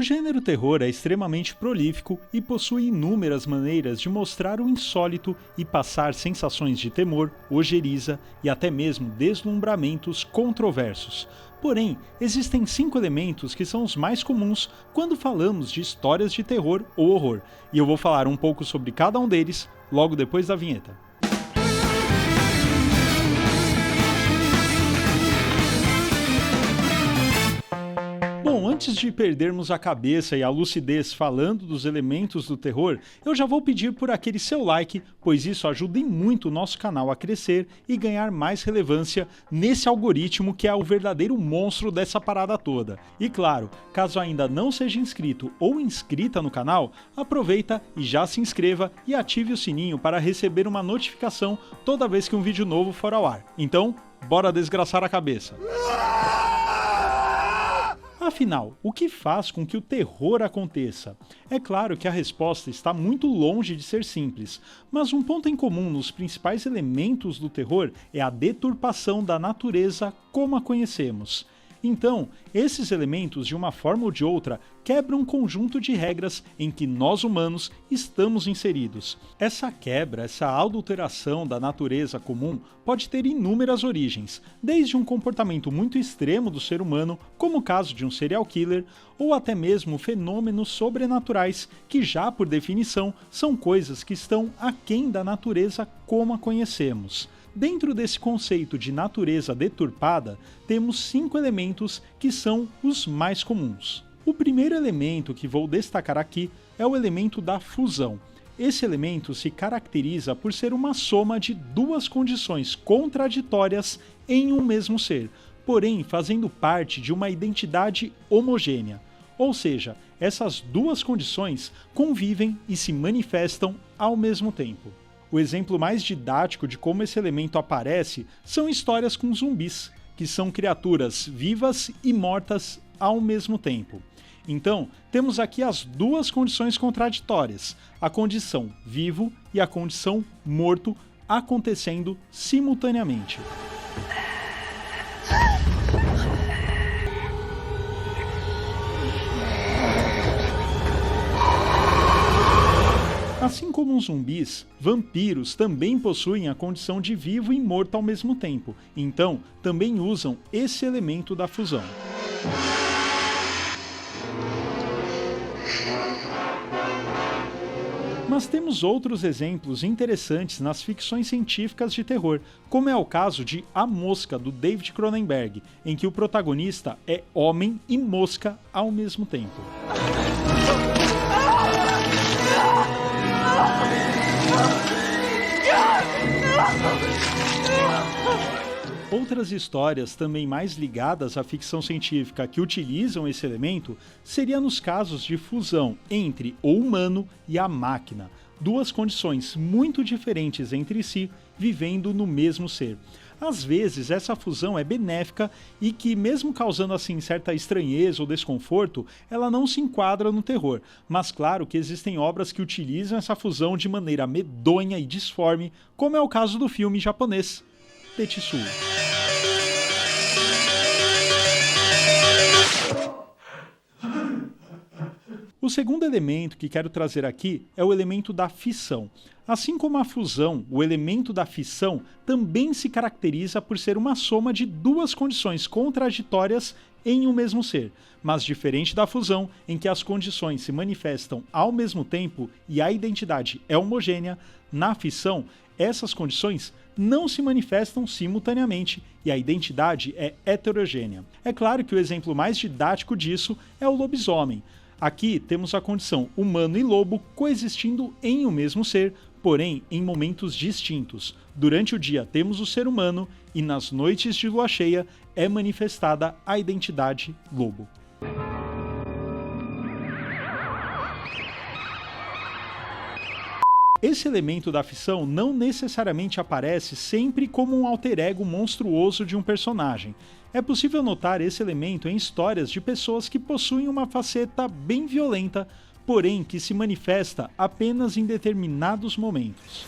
gênero terror é extremamente prolífico e possui inúmeras maneiras de mostrar o insólito e passar sensações de temor, ojeriza e até mesmo deslumbramentos controversos. Porém, existem 5 elementos que são os mais comuns quando falamos de histórias de terror ou horror, e eu vou falar um pouco sobre cada um deles logo depois da vinheta. Bom, antes de perdermos a cabeça e a lucidez falando dos elementos do terror, eu já vou pedir por aquele seu like, pois isso ajuda e muito o nosso canal a crescer e ganhar mais relevância nesse algoritmo que é o verdadeiro monstro dessa parada toda. E claro, caso ainda não seja inscrito ou inscrita no canal, aproveita e já se inscreva e ative o sininho para receber uma notificação toda vez que um vídeo novo for ao ar. Então, bora desgraçar a cabeça! Afinal, o que faz com que o terror aconteça? É claro que a resposta está muito longe de ser simples, mas um ponto em comum nos principais elementos do terror é a deturpação da natureza como a conhecemos. Então, esses elementos, de uma forma ou de outra, quebram um conjunto de regras em que nós humanos estamos inseridos. Essa quebra, essa adulteração da natureza comum pode ter inúmeras origens, desde um comportamento muito extremo do ser humano, como o caso de um serial killer, ou até mesmo fenômenos sobrenaturais, que já por definição são coisas que estão aquém da natureza como a conhecemos. Dentro desse conceito de natureza deturpada, temos 5 elementos que são os mais comuns. O primeiro elemento que vou destacar aqui é o elemento da fusão. Esse elemento se caracteriza por ser uma soma de 2 condições contraditórias em um mesmo ser, porém fazendo parte de uma identidade homogênea. Ou seja, essas 2 condições convivem e se manifestam ao mesmo tempo. O exemplo mais didático de como esse elemento aparece são histórias com zumbis, que são criaturas vivas e mortas ao mesmo tempo. Então, temos aqui as 2 condições contraditórias, a condição vivo e a condição morto acontecendo simultaneamente. Assim como os zumbis, vampiros também possuem a condição de vivo e morto ao mesmo tempo, então também usam esse elemento da fusão. Mas temos outros exemplos interessantes nas ficções científicas de terror, como é o caso de A Mosca, do David Cronenberg, em que o protagonista é homem e mosca ao mesmo tempo. Outras histórias também mais ligadas à ficção científica que utilizam esse elemento seria nos casos de fusão entre o humano e a máquina, 2 condições muito diferentes entre si vivendo no mesmo ser. Às vezes essa fusão é benéfica e que, mesmo causando assim certa estranheza ou desconforto, ela não se enquadra no terror, mas claro que existem obras que utilizam essa fusão de maneira medonha e disforme, como é o caso do filme japonês Tetsuo. O segundo elemento que quero trazer aqui é o elemento da fissão. Assim como a fusão, o elemento da fissão também se caracteriza por ser uma soma de 2 condições contraditórias em um mesmo ser, mas diferente da fusão, em que as condições se manifestam ao mesmo tempo e a identidade é homogênea, na fissão, essas condições não se manifestam simultaneamente e a identidade é heterogênea. É claro que o exemplo mais didático disso é o lobisomem. Aqui temos a condição humano e lobo coexistindo em um mesmo ser, porém em momentos distintos. Durante o dia temos o ser humano e nas noites de lua cheia é manifestada a identidade lobo. Esse elemento da ficção não necessariamente aparece sempre como um alter ego monstruoso de um personagem. É possível notar esse elemento em histórias de pessoas que possuem uma faceta bem violenta, porém que se manifesta apenas em determinados momentos.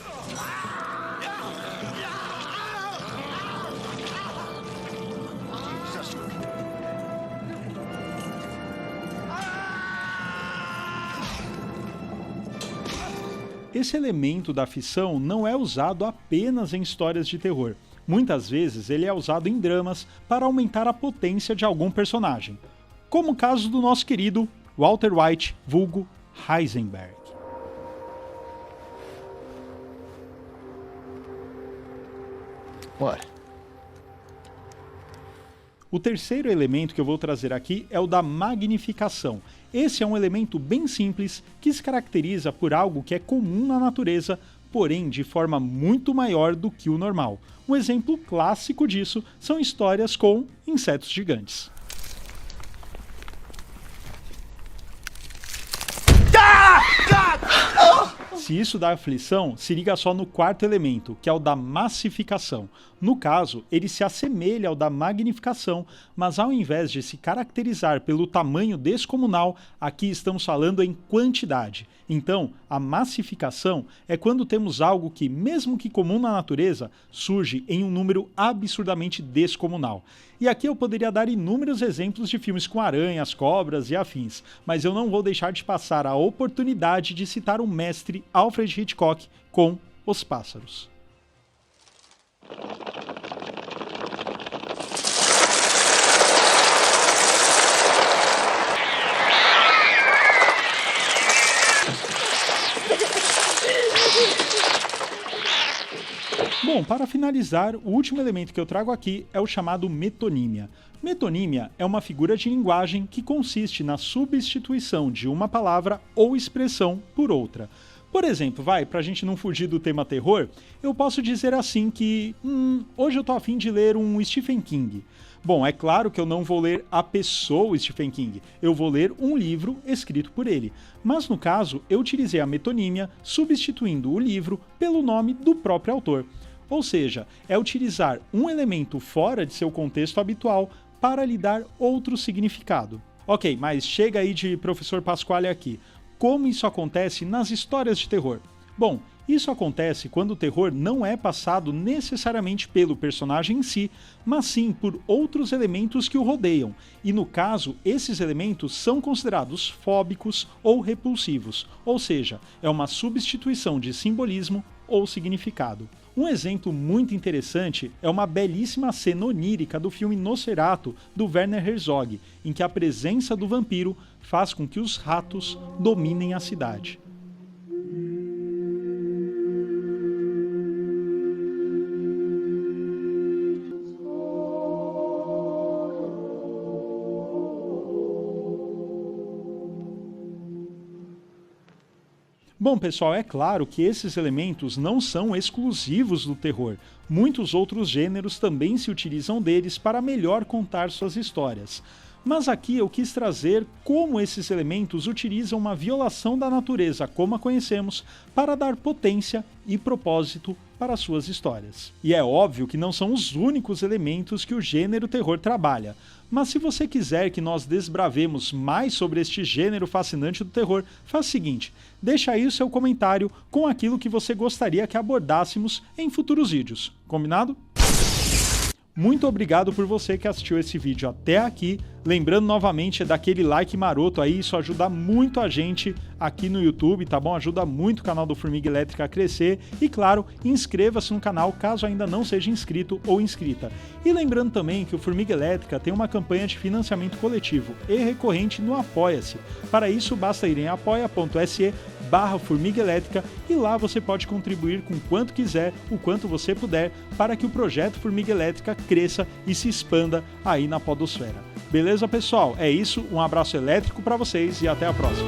Esse elemento da ficção não é usado apenas em histórias de terror. Muitas vezes ele é usado em dramas para aumentar a potência de algum personagem, como o caso do nosso querido Walter White, vulgo Heisenberg. What? O terceiro elemento que eu vou trazer aqui é o da magnificação. Esse é um elemento bem simples que se caracteriza por algo que é comum na natureza, porém de forma muito maior do que o normal. Um exemplo clássico disso são histórias com insetos gigantes. Se isso dá aflição, se liga só no quarto elemento, que é o da massificação. No caso, ele se assemelha ao da magnificação, mas ao invés de se caracterizar pelo tamanho descomunal, aqui estamos falando em quantidade. Então, a massificação é quando temos algo que, mesmo que comum na natureza, surge em um número absurdamente descomunal. E aqui eu poderia dar inúmeros exemplos de filmes com aranhas, cobras e afins, mas eu não vou deixar de passar a oportunidade de citar o mestre Alfred Hitchcock com Os Pássaros. Bom, para finalizar, o último elemento que eu trago aqui é o chamado metonímia. Metonímia é uma figura de linguagem que consiste na substituição de uma palavra ou expressão por outra. Por exemplo, para a gente não fugir do tema terror, eu posso dizer assim que hoje eu tô a fim de ler um Stephen King. Bom, é claro que eu não vou ler a pessoa Stephen King, eu vou ler um livro escrito por ele. Mas no caso, eu utilizei a metonímia substituindo o livro pelo nome do próprio autor. Ou seja, é utilizar um elemento fora de seu contexto habitual para lhe dar outro significado. Ok, mas chega aí de professor Pasquale aqui. Como isso acontece nas histórias de terror? Bom, isso acontece quando o terror não é passado necessariamente pelo personagem em si, mas sim por outros elementos que o rodeiam, e no caso, esses elementos são considerados fóbicos ou repulsivos, ou seja, é uma substituição de simbolismo ou significado. Um exemplo muito interessante é uma belíssima cena onírica do filme Nosferatu, do Werner Herzog, em que a presença do vampiro faz com que os ratos dominem a cidade. Bom, pessoal, é claro que esses elementos não são exclusivos do terror. Muitos outros gêneros também se utilizam deles para melhor contar suas histórias. Mas aqui eu quis trazer como esses elementos utilizam uma violação da natureza como a conhecemos para dar potência e propósito para suas histórias. E é óbvio que não são os únicos elementos que o gênero terror trabalha. Mas se você quiser que nós desbravemos mais sobre este gênero fascinante do terror, faz o seguinte, deixa aí o seu comentário com aquilo que você gostaria que abordássemos em futuros vídeos. Combinado? Muito obrigado por você que assistiu esse vídeo até aqui. Lembrando novamente daquele like maroto aí, isso ajuda muito a gente aqui no YouTube, tá bom? Ajuda muito o canal do Formiga Elétrica a crescer. E claro, inscreva-se no canal caso ainda não seja inscrito ou inscrita. E lembrando também que o Formiga Elétrica tem uma campanha de financiamento coletivo e recorrente no Apoia-se. Para isso, basta ir em apoia.se/Formiga Elétrica e lá você pode contribuir com quanto quiser, o quanto você puder, para que o projeto Formiga Elétrica cresça e se expanda aí na podosfera. Beleza, pessoal? É isso, um abraço elétrico para vocês e até a próxima.